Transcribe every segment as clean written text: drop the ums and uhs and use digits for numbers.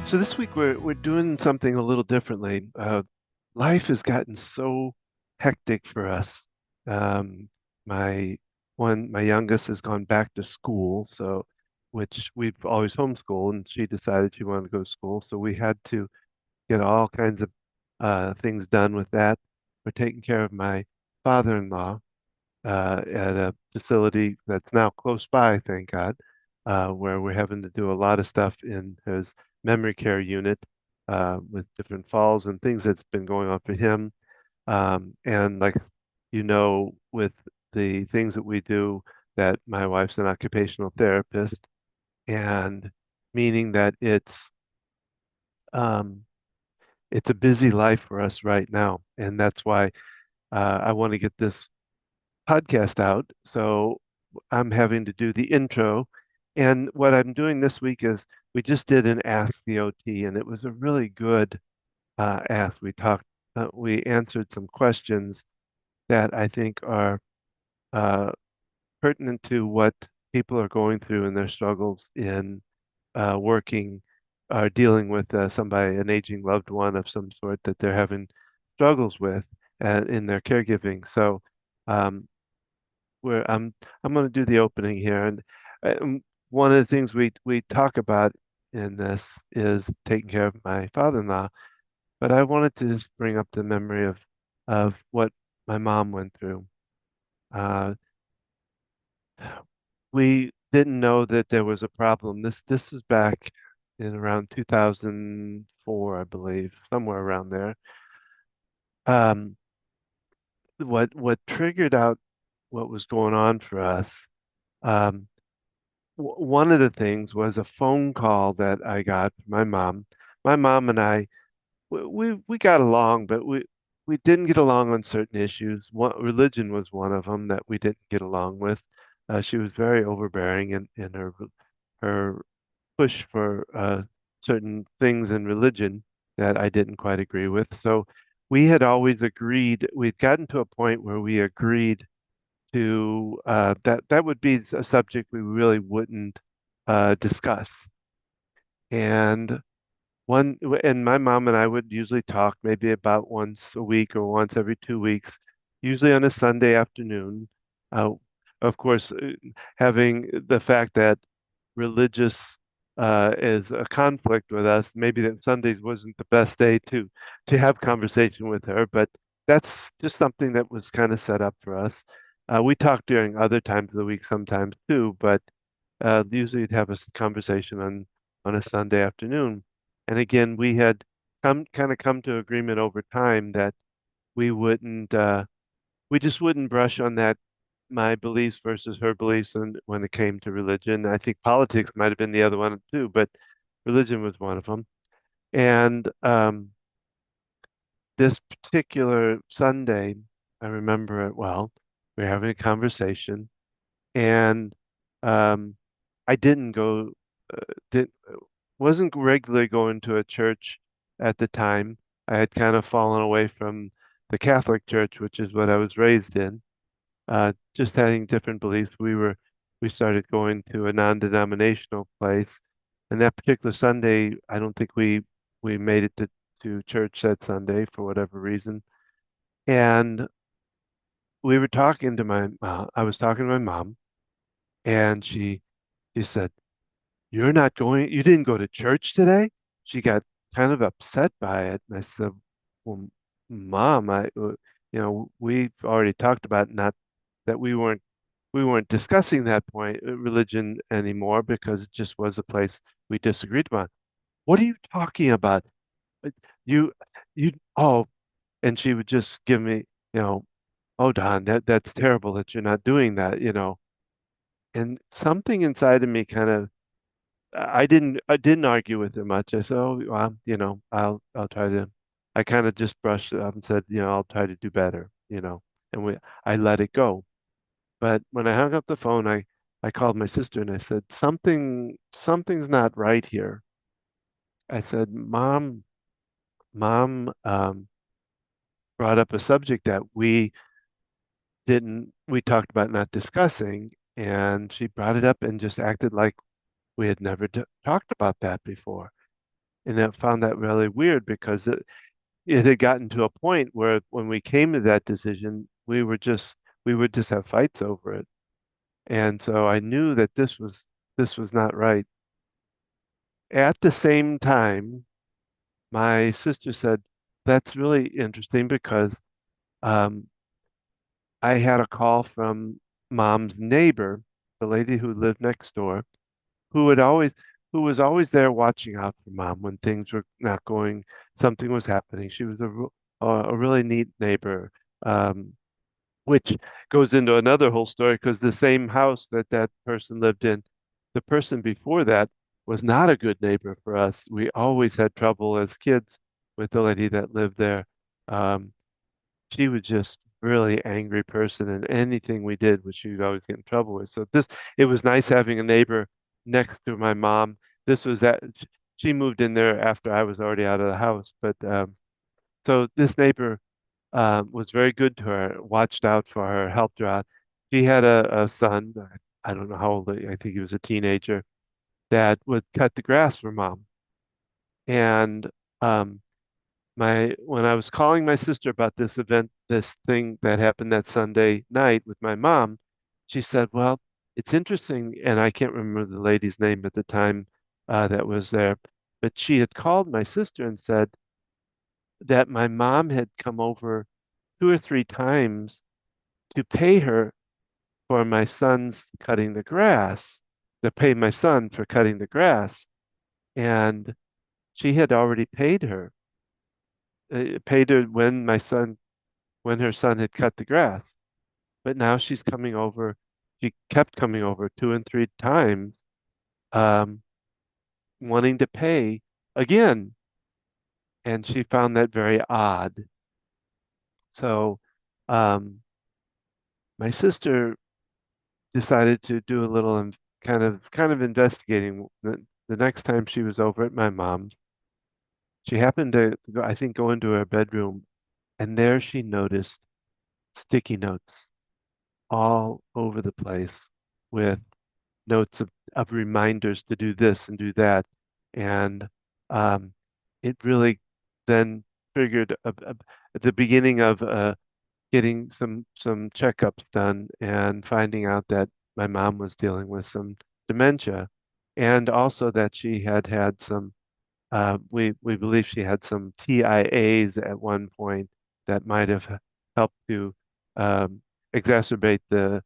So this week we're doing something a little differently. Life has gotten so hectic for us. Um, my youngest has gone back to school, so which we've always homeschooled, and she decided she wanted to go to school, so we had to get all kinds of things done with that. We're taking care of my father-in-law at a facility that's now close by, thank God, where we're having to do a lot of stuff in his memory care unit with different falls and things that's been going on for him. And like, with the things that we do, that my wife's an occupational therapist, and meaning that um, it's a busy life for us right now. And that's why I want to get this podcast out. So I'm having to do the intro. And what I'm doing this week is we just did an Ask the OT, and it was a really good ask. We answered some questions that I think are uh, pertinent to what people are going through in their struggles in working or dealing with somebody, an aging loved one of some sort that they're having struggles with in their caregiving. So um, where I'm going to do the opening here, and one of the things we talk about in this is taking care of my father-in-law. But I wanted to just bring up the memory of what my mom went through. Uh, we didn't know that there was a problem. This was back in around 2004, I believe, somewhere around there. Um, what triggered out what was going on for us? Um, One of the things was a phone call that I got from my mom. My mom and I, we got along, but we didn't get along on certain issues. Religion was one of them that we didn't get along with. She was very overbearing in her push for certain things in religion that I didn't quite agree with. So we had always agreed, we'd gotten to a point where we agreed to that would be a subject we really wouldn't discuss. And and my mom and I would usually talk maybe about once a week or once every 2 weeks, usually on a Sunday afternoon. Uh, of course, having the fact that religious is a conflict with us, maybe that Sundays wasn't the best day to have conversation with her, but that's just something that was kind of set up for us. We talk during other times of the week sometimes too, but usually you'd have a conversation on a Sunday afternoon. And again, we had come to agreement over time that we wouldn't we just wouldn't brush on that my beliefs versus her beliefs and when it came to religion. I think politics might have been the other one too, but religion was one of them. And this particular Sunday, I remember it well. We were having a conversation, and um, I didn't go, did wasn't regularly going to a church at the time. I had kind of fallen away from the Catholic Church, which is what I was raised in. Just having different beliefs. We started going to a non-denominational place, and that particular Sunday, I don't think we made it to church that Sunday for whatever reason. And we were talking to I was talking to my mom, and she said, you didn't go to church today? She got kind of upset by it. And I said, well, Mom, we've already talked about not that we weren't discussing that point, religion anymore because it just was a place we disagreed about. What are you talking about? Uh, You, oh, and she would just give me, you know, oh, Don, that's terrible that you're not doing that. And something inside of me kind of I didn't argue with her much. I said, "Oh, well, I'll try to." I kind of just brushed it up and said, "I'll try to do better." And I let it go. But when I hung up the phone, I called my sister and I said, something's not right here." I said, Mom, brought up a subject that we talked about not discussing, and she brought it up and just acted like we had never talked about that before. And I found that really weird because it had gotten to a point where when we came to that decision, we would just have fights over it. And so I knew that this was not right. At the same time, my sister said, that's really interesting because um, I had a call from mom's neighbor, the lady who lived next door, who had always who was always there watching out for mom when things were not going, something was happening. She was a really neat neighbor, um, which goes into another whole story because the same house that that person lived in, the person before that was not a good neighbor for us. We always had trouble as kids with the lady that lived there. Um, she was just really angry person, and anything we did, which she would always get in trouble with. So it was nice having a neighbor next to my mom. This was that she moved in there after I was already out of the house, but so this neighbor was very good to her, watched out for her, helped her out. She had a son, I don't know how old, I think he was a teenager, that would cut the grass for mom. And um, when I was calling my sister about this event, this thing that happened that Sunday night with my mom, she said, "Well, it's interesting," and I can't remember the lady's name at the time that was there, but she had called my sister and said that my mom had come over two or three times to pay her for my son's cutting the grass, to pay my son for cutting the grass, and she had already paid her when when her son had cut the grass. But now she's coming over. She kept coming over two and three times, um, wanting to pay again. And she found that very odd. So my sister decided to do a little kind of investigating. The next time she was over at my mom's, she happened to go, I think, go into her bedroom, and there she noticed sticky notes all over the place with notes of reminders to do this and do that. And um, it really then triggered at the beginning of getting some checkups done and finding out that my mom was dealing with some dementia, and also that she had had some we believe she had some TIAs at one point that might have helped to um, exacerbate the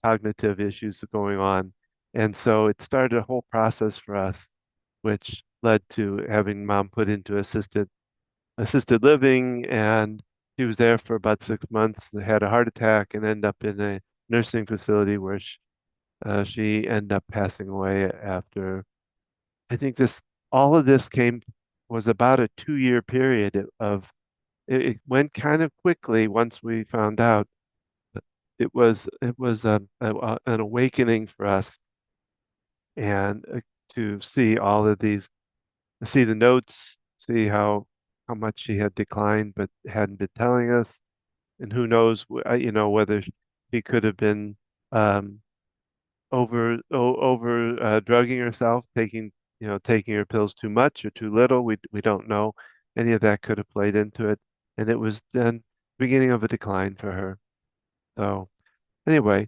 cognitive issues going on. And so it started a whole process for us, which led to having mom put into assisted living, and she was there for about 6 months. They had a heart attack and ended up in a nursing facility where she ended up passing away after I think this all of this came was about a 2 year period of it went kind of quickly once we found out. It was an awakening for us and to see all of these, see the notes, see how much she had declined but hadn't been telling us, and who knows, you know, whether she could have been um, over drugging herself, taking taking her pills too much or too little. We don't know. Any of that could have played into it, and it was then beginning of a decline for her. So anyway,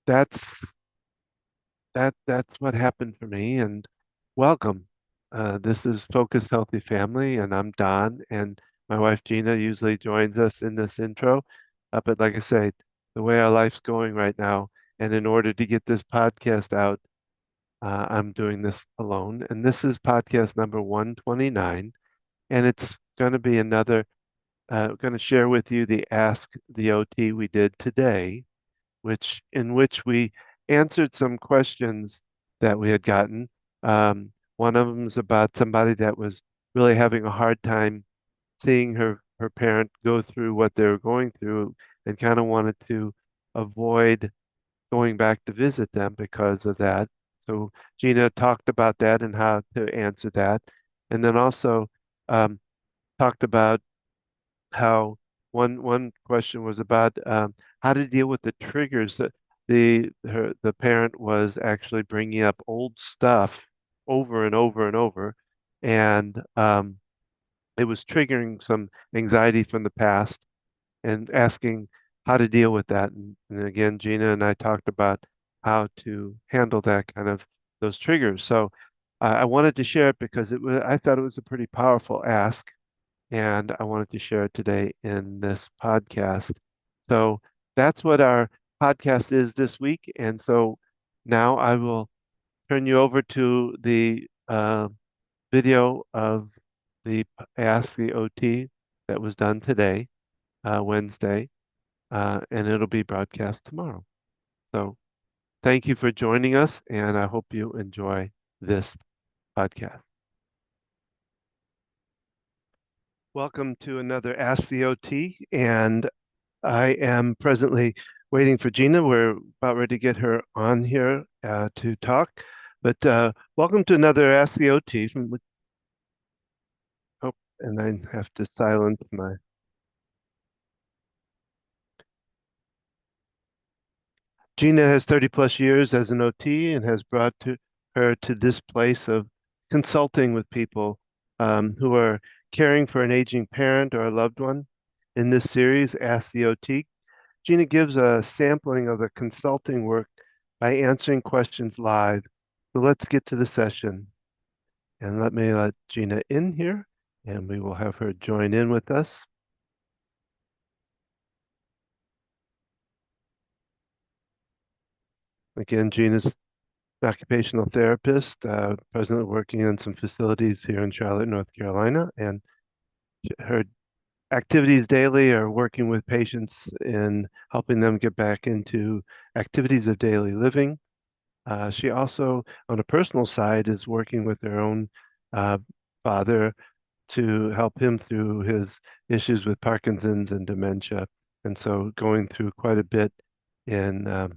that's that's what happened for me. And welcome. This is Focused Healthy Family, and I'm Don, and my wife Gina usually joins us in this intro. But like I say, the way our life's going right now, and in order to get this podcast out, I'm doing this alone, and this is podcast number 129, and it's going to be going to share with you the Ask the OT we did today, in which we answered some questions that we had gotten. One of them is about somebody that was really having a hard time seeing her parent go through what they were going through, and kind of wanted to avoid going back to visit them because of that. So Gina talked about that and how to answer that. And then also um, talked about how one question was about how to deal with the triggers that the parent was actually bringing up old stuff over and over and over. And it was triggering some anxiety from the past and asking how to deal with that. And again, Gina and I talked about how to handle that kind of those triggers. So I wanted to share it because I thought it was a pretty powerful ask, and I wanted to share it today in this podcast. So that's what our podcast is this week. And so now I will turn you over to the video of the Ask the OT that was done today, Wednesday, and it'll be broadcast tomorrow. So thank you for joining us, and I hope you enjoy this podcast. Welcome to another Ask the OT, and I am presently waiting for Gina. We're about ready to get her on here to talk, but welcome to another Ask the OT. Oh, and I have to silence my. Gina has 30 plus years as an OT and has brought her to this place of consulting with people who are caring for an aging parent or a loved one. In this series, Ask the OT, Gina gives a sampling of the consulting work by answering questions live. So let's get to the session. And let me let Gina in here, and we will have her join in with us. Again, Gina's an occupational therapist, presently working in some facilities here in Charlotte, North Carolina, and her activities daily are working with patients in helping them get back into activities of daily living. She also, on a personal side, is working with her own uh, father to help him through his issues with Parkinson's and dementia. And so going through quite a bit in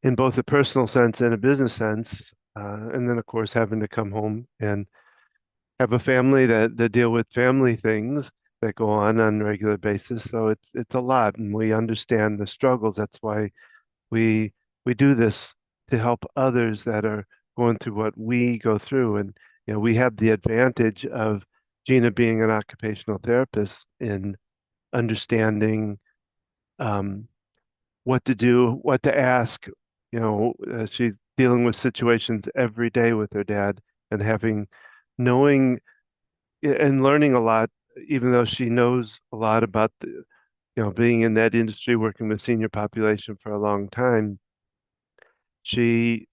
in both a personal sense and a business sense. And then, of course, having to come home and have a family that deal with family things that go on a regular basis. So it's a lot, and we understand the struggles. That's why we we do this to help others that are going through what we go through. And we have the advantage of Gina being an occupational therapist in understanding um, what to do, what to ask. She's dealing with situations every day with her dad and knowing and learning a lot, even though she knows a lot about being in that industry, working with senior population for a long time. She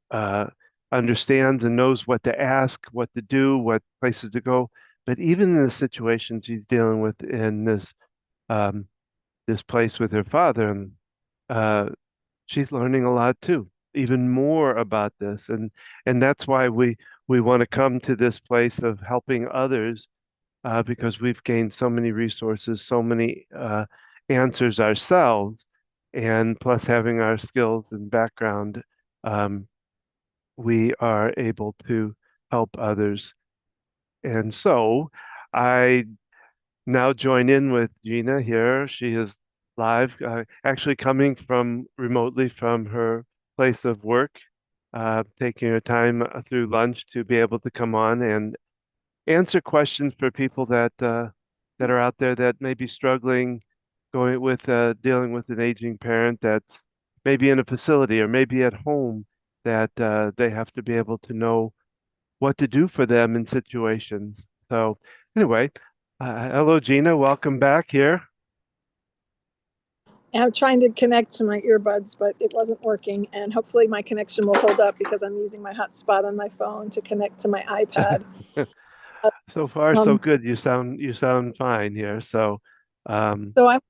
understands and knows what to ask, what to do, what places to go. But even in the situation she's dealing with in um, this place with her father, and uh, she's learning a lot too, even more about this. And that's why we want to come to this place of helping others because we've gained so many resources, so many answers ourselves, and plus having our skills and background, um, we are able to help others. And so I now join in with Gina here. She is live, actually coming from remotely from her place of work, taking her time through lunch to be able to come on and answer questions for people that are out there that may be struggling going with dealing with an aging parent that's maybe in a facility or maybe at home that they have to be able to know what to do for them in situations. So anyway, hello Gina, welcome back here. I'm trying to connect to my earbuds, but it wasn't working. And hopefully my connection will hold up because I'm using my hotspot on my phone to connect to my iPad. So far, so Um, good. You sound fine here. So, um, so I'm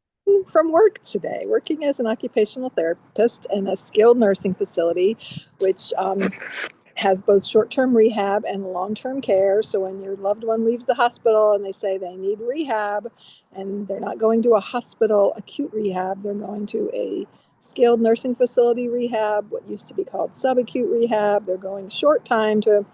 from work today, working as an occupational therapist in a skilled nursing facility, which has both short-term rehab and long-term care. So when your loved one leaves the hospital and they say they need rehab, and they're not going to a hospital acute rehab, they're going to a skilled nursing facility rehab, what used to be called subacute rehab. They're going short time to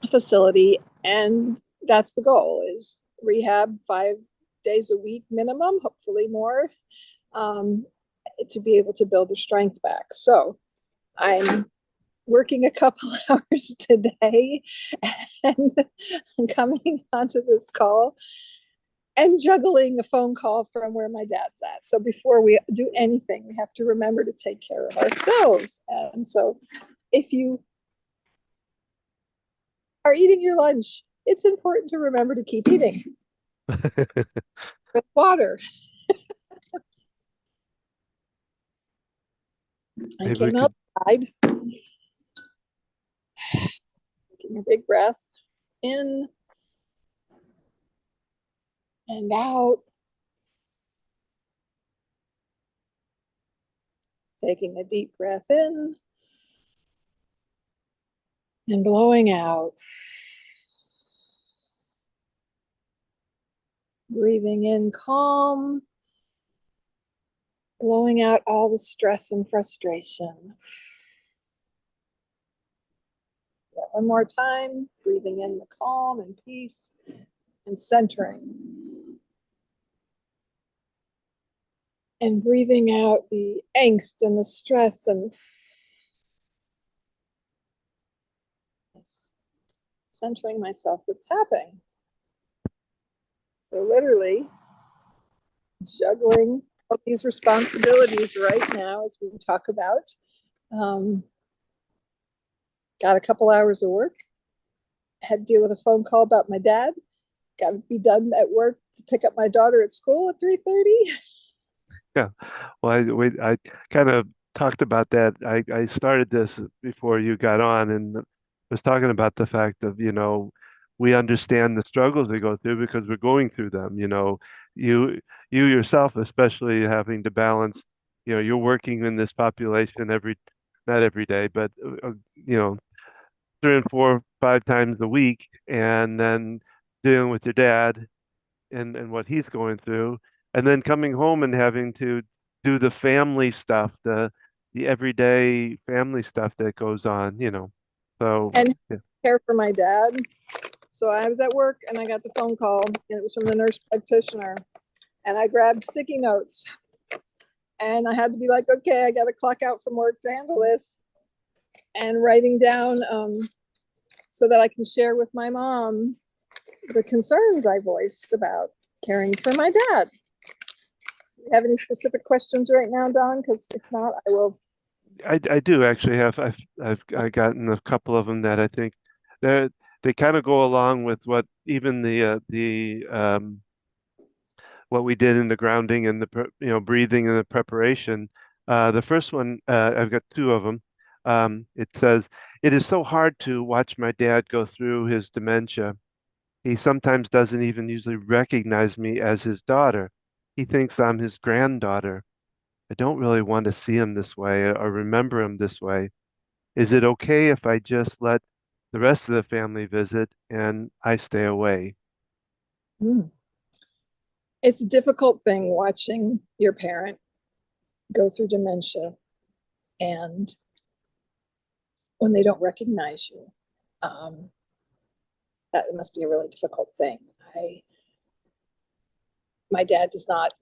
a facility, and that's the goal: is rehab 5 days a week minimum, hopefully more, um, to be able to build their strength back. So I'm working a couple hours today and coming onto this call and juggling a phone call from where my dad's at. So before we do anything, we have to remember to take care of ourselves. And so if you are eating your lunch, it's important to remember to keep eating with water. I Maybe we came could. outside, taking a big breath in and out, taking a deep breath in and blowing out. Breathing in calm, blowing out all the stress and frustration. One more time, breathing in the calm and peace and centering. And breathing out the angst and the stress and centering myself with tapping. So literally juggling all these responsibilities right now as we talk about. Um, got a couple hours of work. Had to deal with a phone call about my dad. Got to be done at work to pick up my daughter at school at 3:30. Yeah. Well, I kind of talked about that. I started this before you got on and was talking about the fact of, we understand the struggles they go through because we're going through them. You you yourself, especially having to balance, you're working in this population not every day, but you know, 3 and 4, 5 times a week, and then dealing with your dad and what he's going through, and then coming home and having to do the family stuff, the everyday family stuff that goes on. So And yeah. care for my dad. So I was at work and I got the phone call, and it was from the nurse practitioner. And I grabbed sticky notes and I had to be like, okay, I got to clock out from work to handle this, and writing down so that I can share with my mom the concerns I voiced about caring for my dad. Do you have any specific questions right now, Don? Because if not, I will. I do actually have I gotten a couple of them that I think they they kind of go along with what even the what we did in the grounding and breathing and the preparation. The first one, I've got two of them. It says, "It is so hard to watch my dad go through his dementia. He sometimes doesn't even usually recognize me as his daughter. He thinks I'm his granddaughter. I don't really want to see him this way or remember him this way. Is it okay if I just let the rest of the family visit and I stay away?" Mm. It's a difficult thing watching your parent go through dementia and when they don't recognize you. Um, that must be a really difficult thing. My dad does not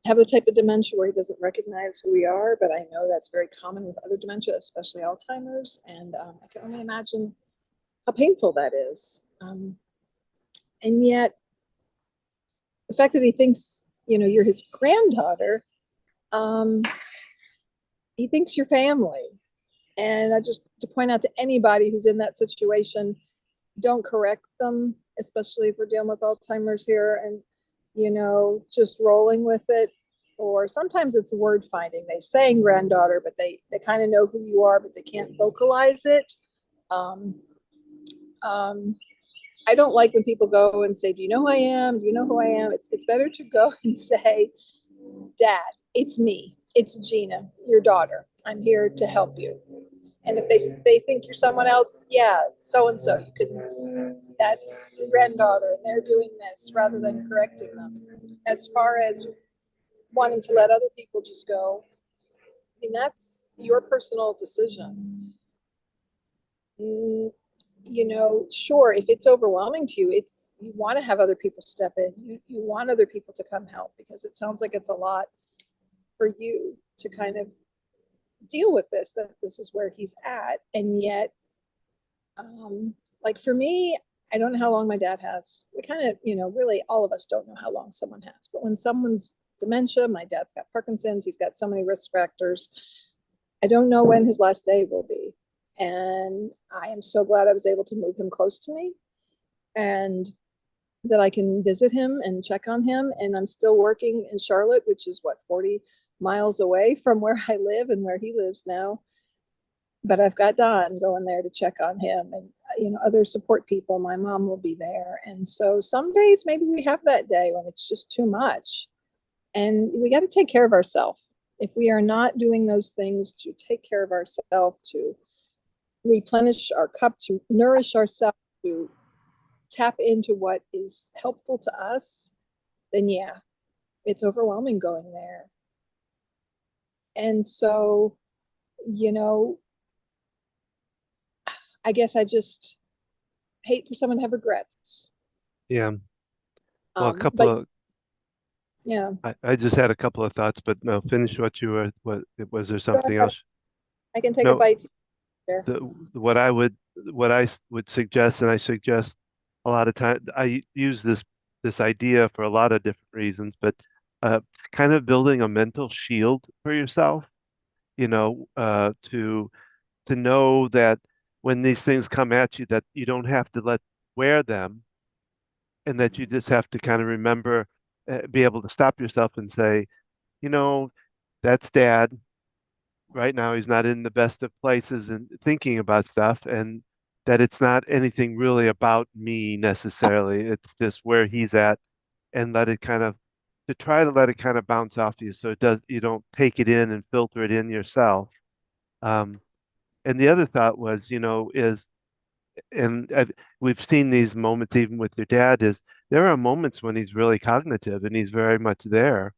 have the type of dementia where he doesn't recognize who we are, but I know that's very common with other dementia, especially Alzheimer's, and I can only imagine how painful that is. And yet, the fact that he thinks you're his granddaughter, um, he thinks you're family. And I just to point out to anybody who's in that situation, don't correct them, especially if we're dealing with Alzheimer's here, and just rolling with it. Or sometimes it's word finding. They say granddaughter, but they kind of know who you are, but they can't vocalize it. Um, um, I don't like when people go and say, "Do you know who I am? Do you know who I am?" It's better to go and say, "Dad, it's me. It's Gina, your daughter. I'm here to help you." And if they think you're someone else, yeah, so and so, you can. That's your granddaughter, and they're doing this, rather than correcting them. As far as wanting to let other people just go, I mean, that's your personal decision. Mm, sure, if it's overwhelming to you, you want to have other people step in. You want other people to come help because it sounds like it's a lot for you to kind of deal with this, that this is where he's at. And yet, like for me, I don't know how long my dad has. We kind of, really all of us don't know how long someone has. But when someone's dementia, my dad's got Parkinson's, he's got so many risk factors. I don't know when his last day will be. And I am so glad I was able to move him close to me and that I can visit him and check on him. And I'm still working in Charlotte, which is what, 40 miles away from where I live and where he lives now. But I've got Don going there to check on him and, other support people. My mom will be there. And so some days maybe we have that day when it's just too much. And we got to take care of ourselves. If we are not doing those things to take care of ourselves, to replenish our cup, to nourish ourselves, to tap into what is helpful to us, then yeah, it's overwhelming going there. And so, you know, I guess I just hate for someone to have regrets. Yeah. Well, a couple But of yeah, I just had a couple of thoughts, but no, finish what you were, what was there go something ahead. else? I can take a No, bite here. the what I would suggest, and I suggest a lot of time, I use this idea for a lot of different reasons, but uh, kind of building a mental shield for yourself, to know that when these things come at you, that you don't have to let wear them, and that you just have to kind of remember, be able to stop yourself and say, you know, that's dad. Right now, he's not in the best of places and thinking about stuff, and that it's not anything really about me necessarily. It's just where he's at, and let it kind of to try to let it kind of bounce off you, so you don't take it in and filter it in yourself. Um, and the other thought was, and we've seen these moments even with your dad, is there are moments when he's really cognitive and he's very much there.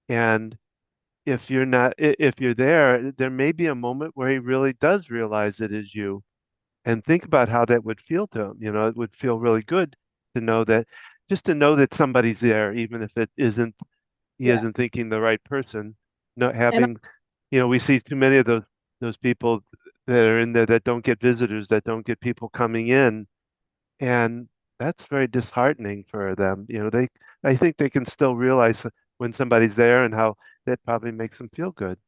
And if you're there, there may be a moment where he really does realize it is you. And think about how that would feel to him. It would feel really good to know that, just to know that somebody's there, even if he Yeah. isn't thinking the right person. Not And having, we see too many of those people that are in there that don't get visitors, that don't get people coming in, and that's very disheartening for them. I think they can still realize when somebody's there and how that probably makes them feel good.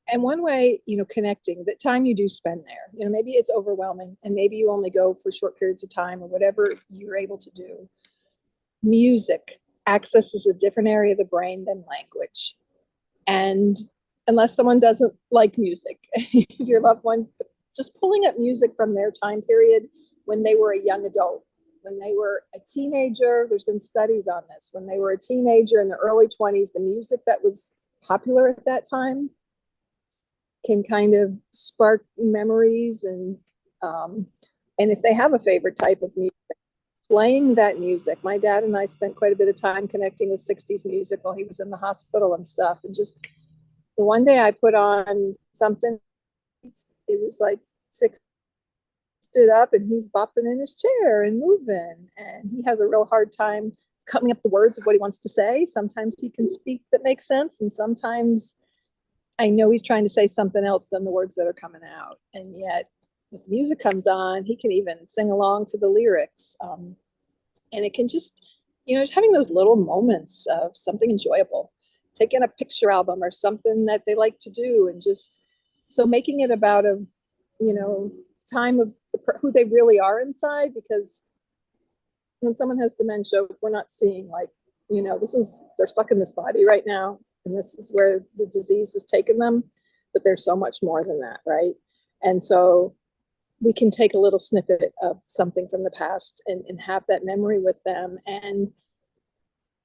and one way, connecting the time you do spend there, maybe it's overwhelming and maybe you only go for short periods of time or whatever you're able to do. Music accesses a different area of the brain than language. And unless someone doesn't like music, your loved one, just pulling up music from their time period when they were a young adult, when they were a teenager, there's been studies on this. When they were a teenager in the early 20s, the music that was popular at that time can kind of spark memories and if they have a favorite type of music, playing that music. My dad and I spent quite a bit of time connecting with 60s music while he was in the hospital and stuff. And just the one day I put on something, it was like six stood up and he's bopping in his chair and moving. And he has a real hard time coming up the words of what he wants to say. Sometimes he can speak that makes sense. And sometimes I know he's trying to say something else than the words that are coming out. And yet, if the music comes on, he can even sing along to the lyrics. And it can just having those little moments of something enjoyable, taking a picture album or something that they like to do, and just so making it about you know, time of who they really are inside. Because when someone has dementia, we're not seeing like, they're stuck in this body right now, and this is where the disease has taken them. But there's so much more than that, right? And so we can take a little snippet of something from the past and have that memory with them and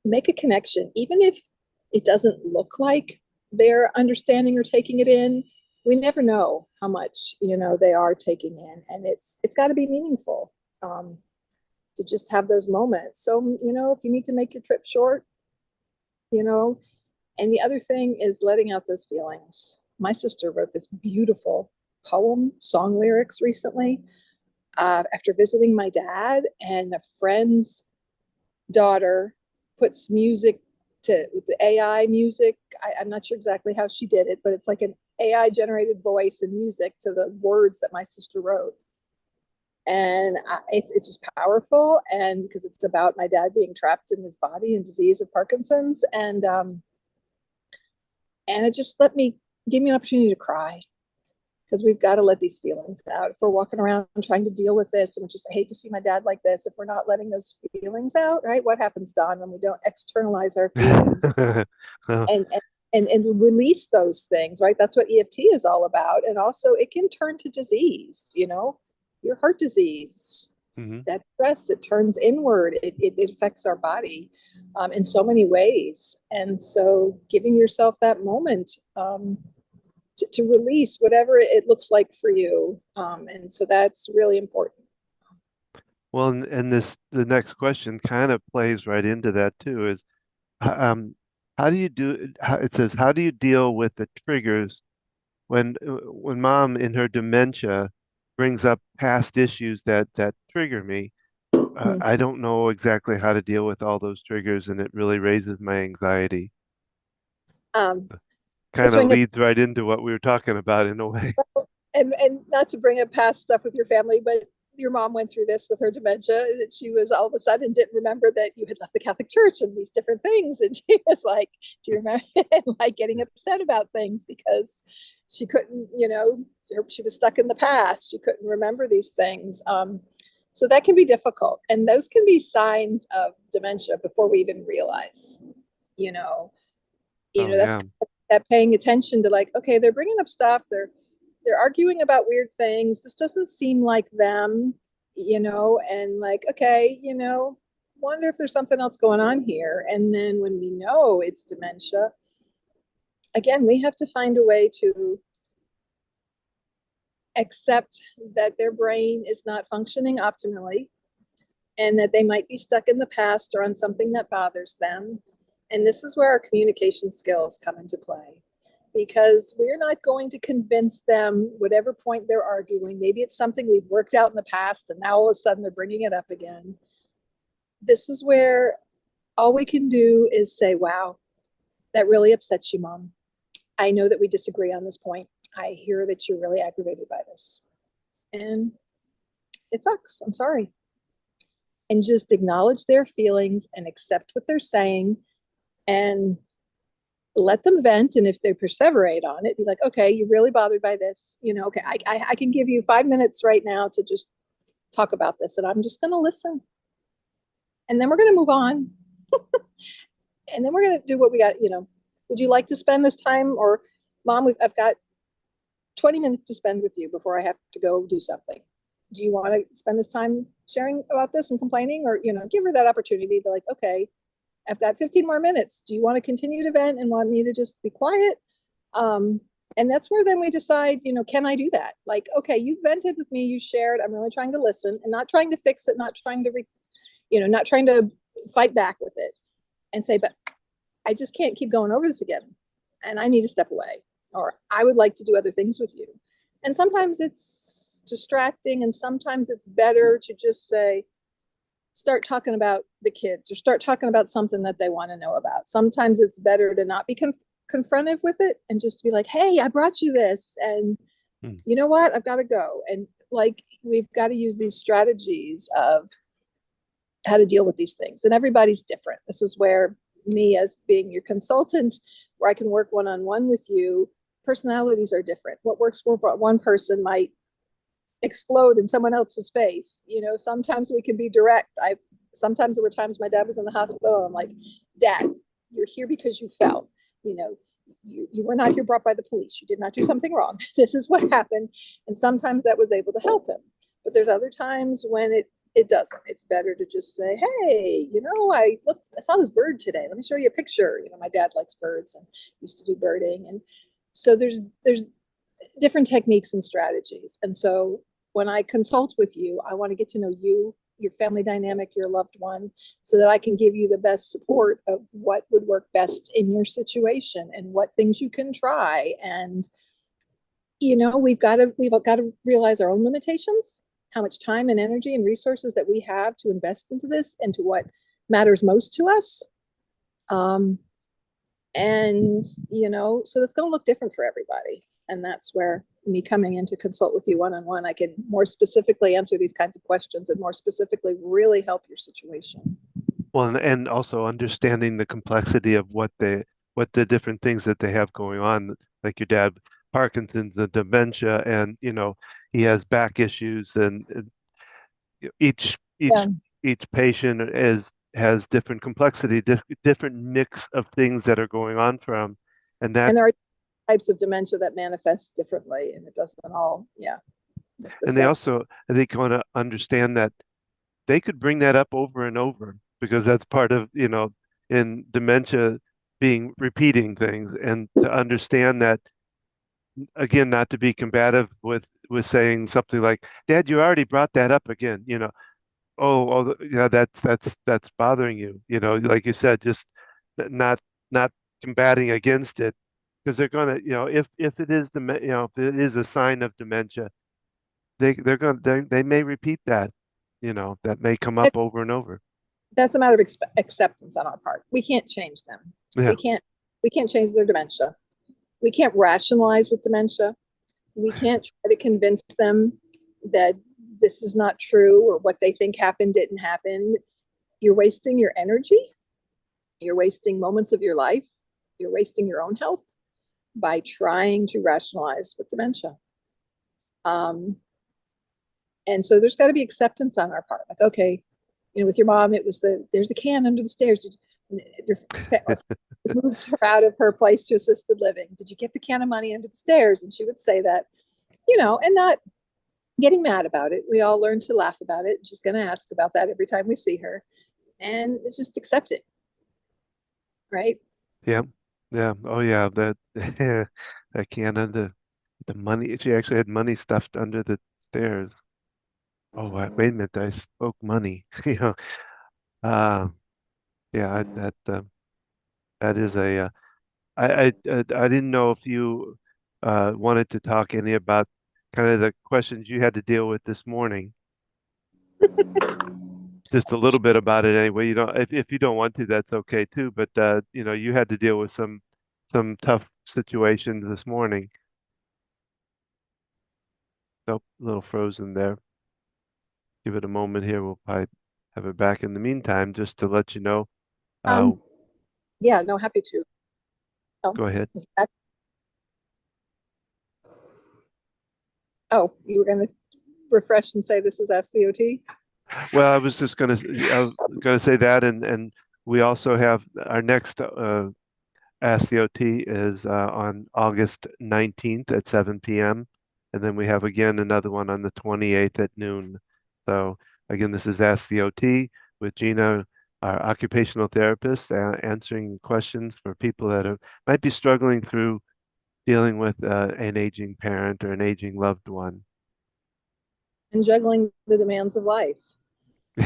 make a connection, even if it doesn't look like they're understanding or taking it in. We never know how much they are taking in, and it's got to be meaningful. To just have those moments. So, if you need to make your trip short, you know, and the other thing is letting out those feelings. My sister wrote this beautiful poem, song lyrics recently, after visiting my dad, and a friend's daughter puts music to with the AI music. I'm not sure exactly how she did it, but it's like an AI generated voice and music to the words that my sister wrote. And it's just powerful, and because it's about my dad being trapped in his body and disease of Parkinson's, and it just let me give me an opportunity to cry, because we've got to let these feelings out. If we're walking around trying to deal with this, and we just I hate to see my dad like this, if we're not letting those feelings out, right? What happens, Don, when we don't externalize our feelings Well, and and release those things, right? That's what EFT is all about. And also, it can turn to disease. Your heart disease, mhm. that stress, it turns inward. It affects our body in so many ways. And so, giving yourself that moment. To release whatever it looks like for you. And so that's really important. Well, and the next question kind of plays right into that too, is how do you it says, how do you deal with the triggers when mom in her dementia brings up past issues that trigger me? Mm. I don't know exactly how to deal with all those triggers, and it really raises my anxiety. Um, Kind let's of bring up, leads right into what we were talking about in a way. and not to bring up past stuff with your family, but your mom went through this with her dementia, that she was all of a sudden didn't remember that you had left the Catholic Church and these different things. And she was like, do you remember? Like getting upset about things because she couldn't, she was stuck in the past. She couldn't remember these things. So that can be difficult. And those can be signs of dementia before we even realize, you know, Oh that's yeah. that paying attention to, like, okay, they're bringing up stuff. They're arguing about weird things. This doesn't seem like them, and like, okay, wonder if there's something else going on here. And then when we know it's dementia, again, we have to find a way to accept that their brain is not functioning optimally, and that they might be stuck in the past or on something that bothers them. And this is where our communication skills come into play, because we're not going to convince them whatever point they're arguing. Maybe it's something we've worked out in the past and now all of a sudden they're bringing it up again. This is where all we can do is say, wow, that really upsets you, Mom. I know that we disagree on this point. I hear that you're really aggravated by this. And it sucks. I'm sorry. And just acknowledge their feelings and accept what they're saying, and let them vent. And if they perseverate on it, be like, okay, you're really bothered by this, okay, I can give you 5 minutes right now to just talk about this, and I'm just going to listen, and then we're going to move on, and then we're going to do what we got. Would you like to spend this time, or Mom, I've got 20 minutes to spend with you before I have to go do something. Do you want to spend this time sharing about this and complaining, or give her that opportunity to, like, okay, I've got 15 more minutes. Do you want to continue to vent and want me to just be quiet? Um, and that's where then we decide, can I do that? Like, okay, you vented with me, you shared. I'm really trying to listen and not trying to fix it, not trying to, not trying to fight back with it, and say, but I just can't keep going over this again. And I need to step away, or I would like to do other things with you. And sometimes it's distracting, and sometimes it's better to just say, start talking about the kids, or start talking about something that they want to know about. Sometimes it's better to not be confrontive with it, and just be like, hey, I brought you this, and Hmm. you know what, I've got to go. And like, we've got to use these strategies of how to deal with these things, and everybody's different. This is where me, as being your consultant, where I can work one-on-one with you, personalities are different. What works for one person might explode in someone else's face. Sometimes we can be direct. Sometimes there were times my dad was in the hospital. I'm like, Dad, you're here because you fell. You were not here brought by the police. You did not do something wrong. This is what happened. And sometimes that was able to help him. But there's other times when it doesn't. It's better to just say, hey, I saw this bird today. Let me show you a picture. My dad likes birds and used to do birding. And so there's different techniques and strategies. And so when I consult with you, I want to get to know you, your family dynamic, your loved one, so that I can give you the best support of what would work best in your situation and what things you can try. And we've got to realize our own limitations, how much time and energy and resources that we have to invest into this and to what matters most to us. And, so it's going to look different for everybody. And that's where me coming in to consult with you one on one, I can more specifically answer these kinds of questions and more specifically really help your situation. Well, and also understanding the complexity of what the different things that they have going on, like your dad, Parkinson's and dementia, and he has back issues, and each Yeah. each each patient has different complexity, different mix of things that are going on for him, and that And there are types of dementia that manifest differently, and it doesn't all, yeah, look the and they same. also I think want to understand that they could bring that up over and over because that's part of, in dementia being repeating things, and to understand that, again, not to be combative with saying something like, Dad, you already brought that up again, yeah, that's bothering you, like you said, just not not combating against it, because they're gonna, if it is if it is a sign of dementia, they may repeat that, that may come It, up over and over. that's a matter of acceptance on our part. We can't change them. Yeah. We can't change their dementia. We can't rationalize with dementia. We can't try to convince them that this is not true or what they think happened didn't happen. You're wasting your energy. You're wasting moments of your life. You're wasting your own health by trying to rationalize with dementia. Um, and so there's got to be acceptance on our part. Like, okay, with your mom, it was there's a can under the stairs. Your moved her out of her place to assisted living. Did you get the can of money under the stairs? And she would say that, and not getting mad about it. We all learn to laugh about it. She's going to ask about that every time we see her. And it's just accept it, right? Yeah. Yeah. Oh yeah. That that can under the money. She actually had money stuffed under the stairs. Oh, wait a minute. I spoke money. Uh, yeah, that is I didn't know if you wanted to talk any about kind of the questions you had to deal with this morning. Just a little bit about it anyway. You don't, if you don't want to, that's okay too. But you had to deal with some tough situations this morning. Nope, a little frozen there. Give it a moment here. We'll probably have it back in the meantime, just to let you know. Uh, Um, yeah, no, happy to. Oh, Go ahead. oh, you were going to refresh and say this is Ask the OT? Well, I was gonna say that, and we also have our next Ask the OT is on August 19th at 7 p.m. And then we have again another one on the 28th at noon. So again, this is Ask the OT with Gina, our occupational therapist, answering questions for people that might be struggling through dealing with an aging parent or an aging loved one. And juggling the demands of life.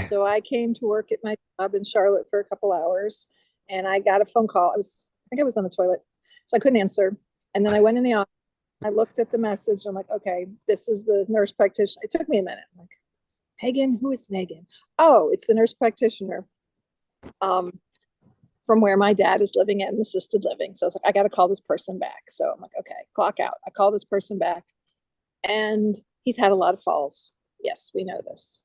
So I came to work at my job in Charlotte for a couple hours and I got a phone call. I think I was on the toilet, so I couldn't answer. And then I went in the office. I looked at the message. I'm like, okay, this is the nurse practitioner. It took me a minute. I'm like, Megan, who is Megan? Oh, it's the nurse practitioner um, from where my dad is living in assisted living. So I was like, I got to call this person back. So I'm like, okay, clock out. I call this person back, and he's had a lot of falls. Yes, we know this.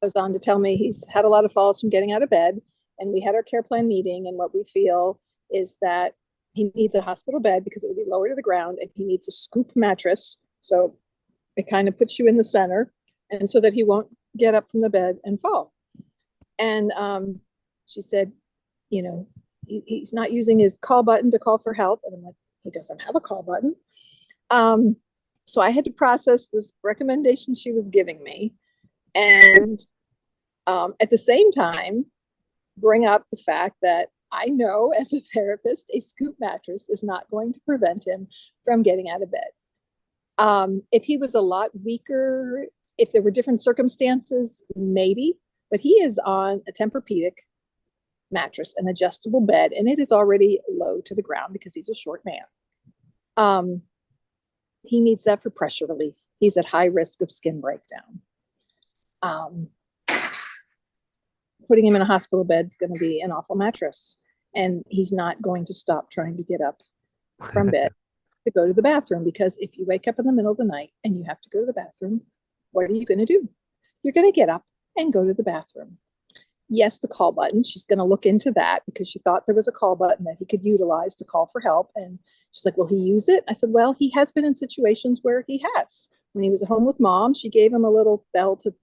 Goes on to tell me he's had a lot of falls from getting out of bed. And we had our care plan meeting, and what we feel is that he needs a hospital bed because it would be lower to the ground, and he needs a scoop mattress. So it kind of puts you in the center, and so that he won't get up from the bed and fall. And she said, he's not using his call button to call for help. And I'm like, he doesn't have a call button. Um, so I had to process this recommendation she was giving me. And at the same time, bring up the fact that I know as a therapist, a scoop mattress is not going to prevent him from getting out of bed. If he was a lot weaker, if there were different circumstances, maybe, but he is on a Tempur-Pedic mattress, an adjustable bed, and it is already low to the ground because he's a short man. He needs that for pressure relief. He's at high risk of skin breakdown. Um, Putting him in a hospital bed is going to be an awful mattress. and he's not going to stop trying to get up from bed to go to the bathroom, because if you wake up in the middle of the night and you have to go to the bathroom, what are you going to do? You're going to get up and go to the bathroom. Yes, the call button. She's going to look into that because she thought there was a call button that he could utilize to call for help. And she's like, will he use it? I said, well, he has been in situations where he has. When he was at home with mom, she gave him a little bell to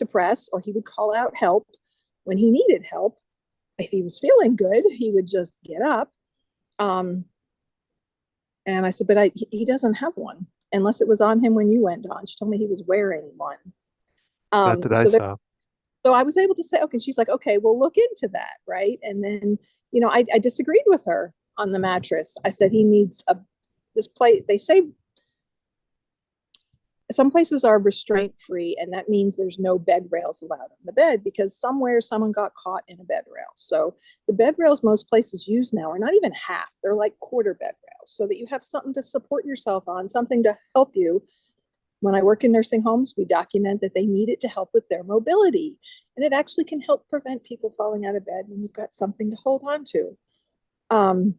press, or he would call out help when he needed help. If he was feeling good, he would just get up. Um, and I said, but he doesn't have one unless it was on him when you went on. She told me he was wearing one. Not that I So there, saw. so I was able to say, okay, she's like, okay, we'll look into that, right? And then, I disagreed with her on the mattress. I said he needs this plate. They say some places are restraint free, and that means there's no bed rails allowed on the bed because somewhere someone got caught in a bed rail. So the bed rails most places use now are not even half, they're like quarter bed rails, so that you have something to support yourself on, something to help you. When I work in nursing homes, we document that they need it to help with their mobility, and it actually can help prevent people falling out of bed when you've got something to hold on to, um,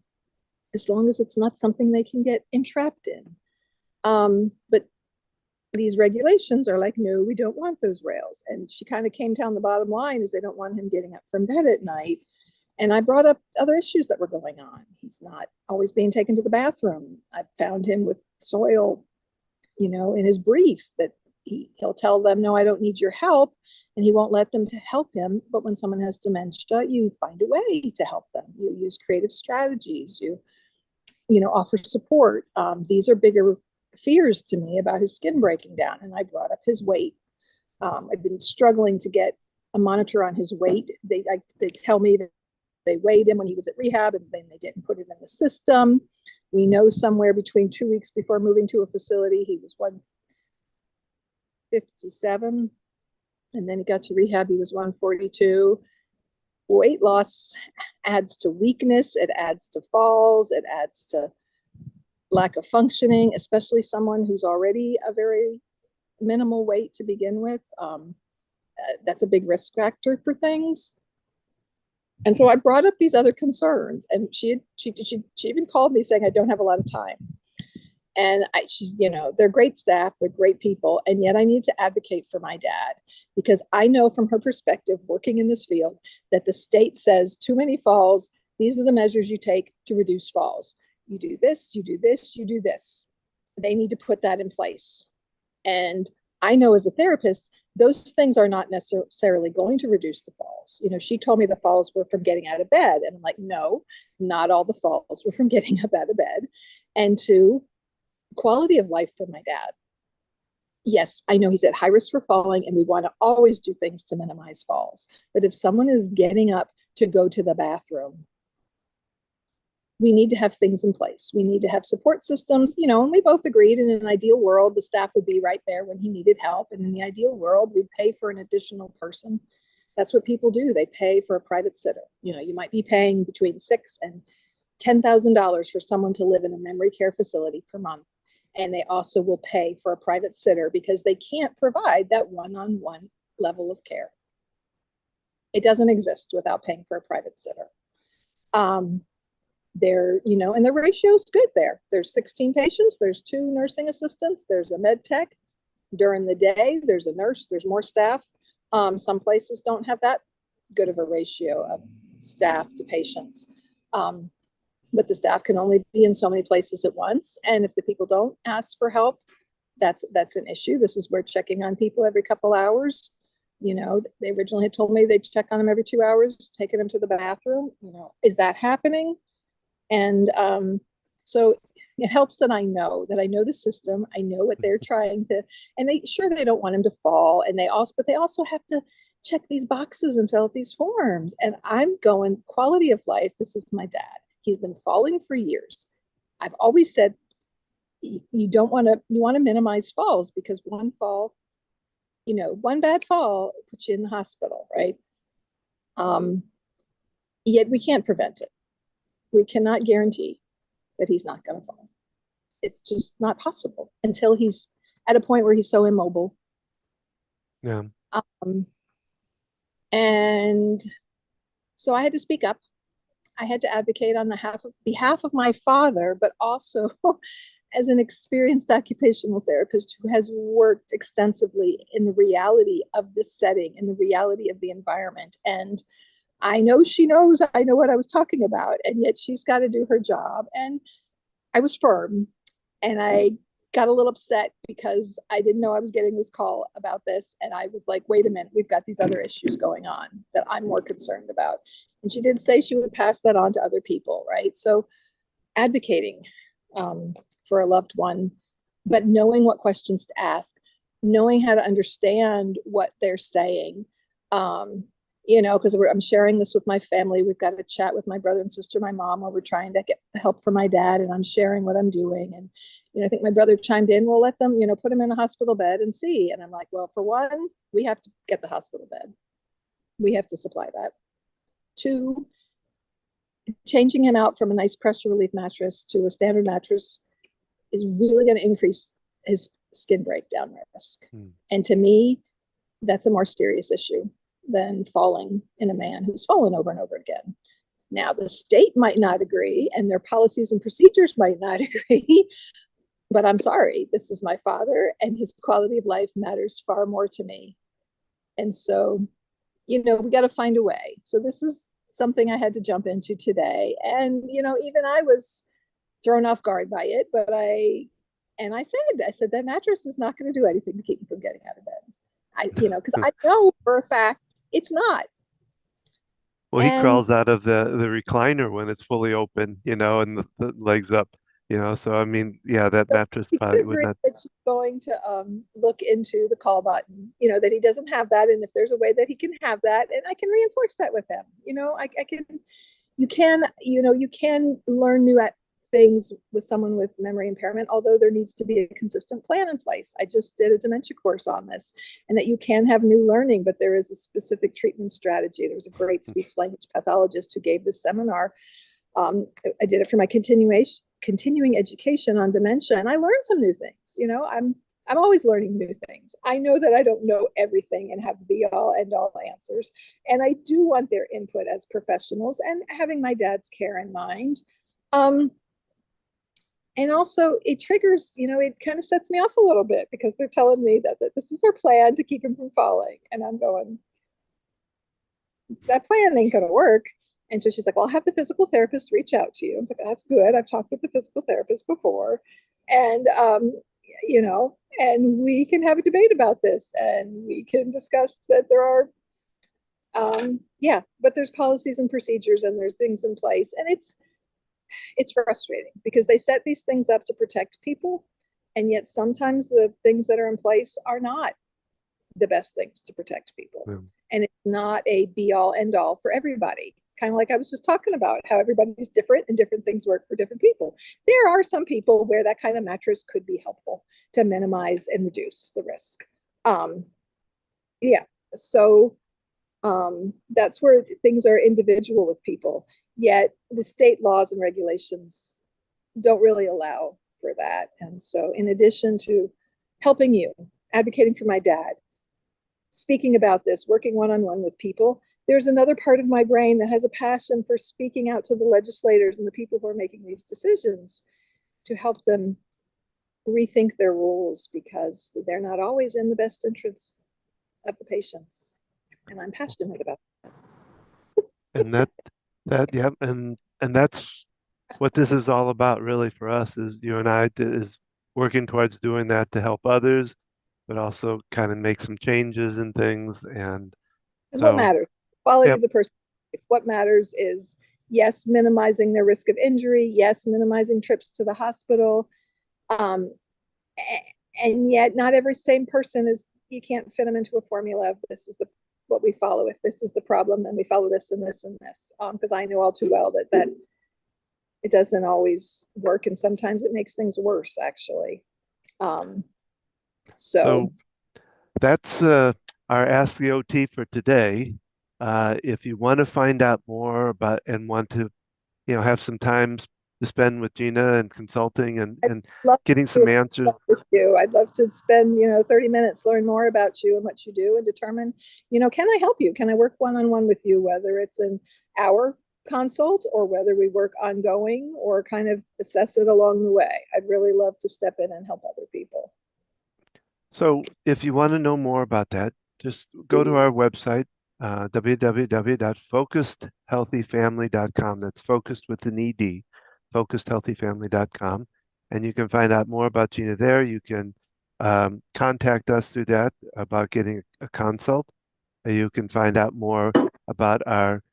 as long as it's not something they can get entrapped in. But these regulations are like, no, we don't want those rails. And she kind of came down the bottom line is they don't want him getting up from bed at night. And I brought up other issues that were going on. He's not always being taken to the bathroom. I found him with soil, in his brief that he'll tell them, no, I don't need your help. And he won't let them to help him. But when someone has dementia, you find a way to help them. You use creative strategies. You offer support. These are bigger fears to me about his skin breaking down. And I brought up his weight. I've been struggling to get a monitor on his weight. They tell me that they weighed him when he was at rehab and then they didn't put it in the system. We know somewhere between 2 weeks before moving to a facility, he was 157. And then he got to rehab, he was 142. Weight loss adds to weakness, it adds to falls, it adds to lack of functioning, especially someone who's already a very minimal weight to begin with. That's a big risk factor for things. And so I brought up these other concerns, and she even called me saying I don't have a lot of time. And she's, they're great staff, they're great people, and yet I need to advocate for my dad because I know from her perspective, working in this field, that the state says too many falls. These are the measures you take to reduce falls. You do this, you do this, you do this. They need to put that in place. And I know as a therapist, those things are not necessarily going to reduce the falls. She told me the falls were from getting out of bed. And I'm like, no, not all the falls were from getting up out of bed. And two, quality of life for my dad. Yes, I know he's at high risk for falling, and we want to always do things to minimize falls. But if someone is getting up to go to the bathroom, we need to have things in place. We need to have support systems, and we both agreed in an ideal world, the staff would be right there when he needed help. And in the ideal world, we'd pay for an additional person. That's what people do. They pay for a private sitter. You might be paying between $6,000 and $10,000 for someone to live in a memory care facility per month. And they also will pay for a private sitter because they can't provide that one-on-one level of care. It doesn't exist without paying for a private sitter. And the ratio's good there. There's 16 patients, there's 2 nursing assistants, there's a med tech. During the day, there's a nurse, there's more staff. Some places don't have that good of a ratio of staff to patients. But the staff can only be in so many places at once. And if the people don't ask for help, that's an issue. This is where checking on people every couple hours. They originally had told me they'd check on them every 2 hours, taking them to the bathroom. Is that happening? And so it helps that I know the system. I know what they're trying to, and they don't want him to fall. And but they also have to check these boxes and fill out these forms. And I'm going quality of life. This is my dad. He's been falling for years. I've always said you want to minimize falls because one fall, one bad fall puts you in the hospital, right? Yet we can't prevent it. We cannot guarantee that he's not going to fall. It's just not possible until he's at a point where he's so immobile. Yeah. And so I had to speak up. I had to advocate on behalf of my father, but also as an experienced occupational therapist who has worked extensively in the reality of this setting, in the reality of the environment. And I know she knows I know what I was talking about, and yet she's got to do her job. And I was firm, and I got a little upset because I didn't know I was getting this call about this. And I was like, wait a minute, we've got these other issues going on that I'm more concerned about. And she did say she would pass that on to other people, right? So advocating for a loved one, but knowing what questions to ask, knowing how to understand what they're saying. Because I'm sharing this with my family. We've got a chat with my brother and sister, my mom, while we're trying to get help for my dad, and I'm sharing what I'm doing. And I think my brother chimed in, we'll let them, put him in a hospital bed and see. And I'm like, well, for one, we have to get the hospital bed. We have to supply that. Two, changing him out from a nice pressure relief mattress to a standard mattress is really going to increase his skin breakdown risk. And to me, that's a more serious issue than falling in a man who's fallen over and over again. Now, the state might not agree, and their policies and procedures might not agree, but I'm sorry, this is my father, and his quality of life matters far more to me. And so, we got to find a way. So this is something I had to jump into today. And, even I was thrown off guard by it, but I said, that mattress is not going to do anything to keep me from getting out of bed. Because I know for a fact it's not. Well, he And crawls out of the recliner when it's fully open, and the legs up, So I mean, yeah, that mattress we could probably would agree not. that she's going to look into the call button, that he doesn't have that. And if there's a way that he can have that, and I can reinforce that with him, I can, you can learn new things with someone with memory impairment, although there needs to be a consistent plan in place. I just did a dementia course on this, and that you can have new learning, but there is a specific treatment strategy. There was a great speech language pathologist who gave this seminar. I did it for my continuing education on dementia, and I learned some new things. I'm always learning new things. I know that I don't know everything and have be all end all answers, and I do want their input as professionals and having my dad's care in mind. And also it triggers, it kind of sets me off a little bit because they're telling me that this is their plan to keep him from falling. And I'm going, that plan ain't going to work. And so she's like, well, I'll have the physical therapist reach out to you. I was like, that's good. I've talked with the physical therapist before. And, and we can have a debate about this, and we can discuss that there are, but there's policies and procedures and there's things in place. And it's frustrating because they set these things up to protect people, and yet sometimes the things that are in place are not the best things to protect people. And it's not a be all end all for everybody. Kind of like I was just talking about how everybody's different and different things work for different people. There are some people where that kind of mattress could be helpful to minimize and reduce the risk. So that's where things are individual with people. Yet the state laws and regulations don't really allow for that. And so, in addition to helping you, advocating for my dad, speaking about this, working one-on-one with people, there's another part of my brain that has a passion for speaking out to the legislators and the people who are making these decisions to help them rethink their rules, because they're not always in the best interests of the patients. And I'm passionate about that. And yeah, and that's what this is all about, really, for us. Is you and I is working towards doing that to help others, but also kind of make some changes and things. And Is what so, matters. Quality yep. of the person. What matters is, yes, minimizing their risk of injury. Yes, minimizing trips to the hospital. And yet, not every same person is. You can't fit them into a formula of this is what we follow. If this is the problem, then we follow this and this and this. Because I know all too well that it doesn't always work, and sometimes it makes things worse, actually. So that's our Ask the OT for today. If you want to find out more about and want to, have some time to spend with Gina and consulting and getting some answers. I'd love to spend 30 minutes, learn more about you and what you do, and determine, can I help you? Can I work one-on-one with you, whether it's an hour consult or whether we work ongoing or kind of assess it along the way. I'd really love to step in and help other people. So if you want to know more about that, just go to our website, www.focusedhealthyfamily.com. That's focused with an ED, focusedhealthyfamily.com. And you can find out more about Gina there. You can contact us through that about getting a consult. You can find out more about our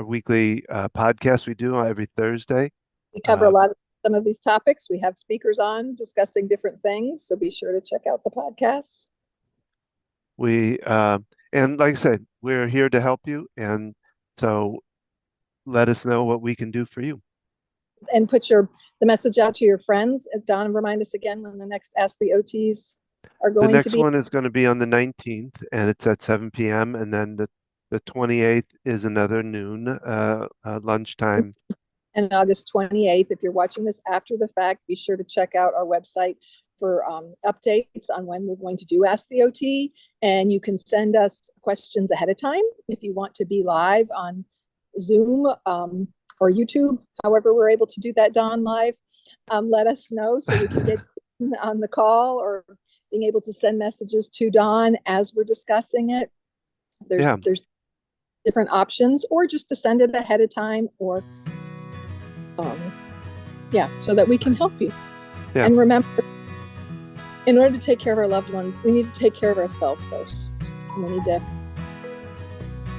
weekly podcast we do every Thursday. We cover a lot of some of these topics. We have speakers on discussing different things, so be sure to check out the podcasts. And like I said, we're here to help you, and so let us know what we can do for you. And put the message out to your friends. Don, remind us again when the next Ask the OTs are going to be. The next one is going to be on the 19th, and it's at 7 p.m. And then the 28th is another noon lunchtime. And August 28th, if you're watching this after the fact, be sure to check out our website for updates on when we're going to do Ask the OT. And you can send us questions ahead of time if you want to be live on Zoom or YouTube, however we're able to do that, Don, live. Let us know so we can get on the call, or being able to send messages to Don as we're discussing it. There's different options, or just to send it ahead of time, or so that we can help you. Yeah. And remember, in order to take care of our loved ones, we need to take care of ourselves first. And we need to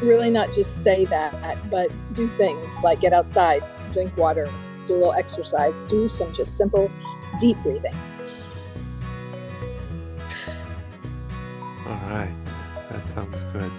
really not just say that, but do things like get outside, drink water, do a little exercise, do some just simple deep breathing. All right, that sounds good.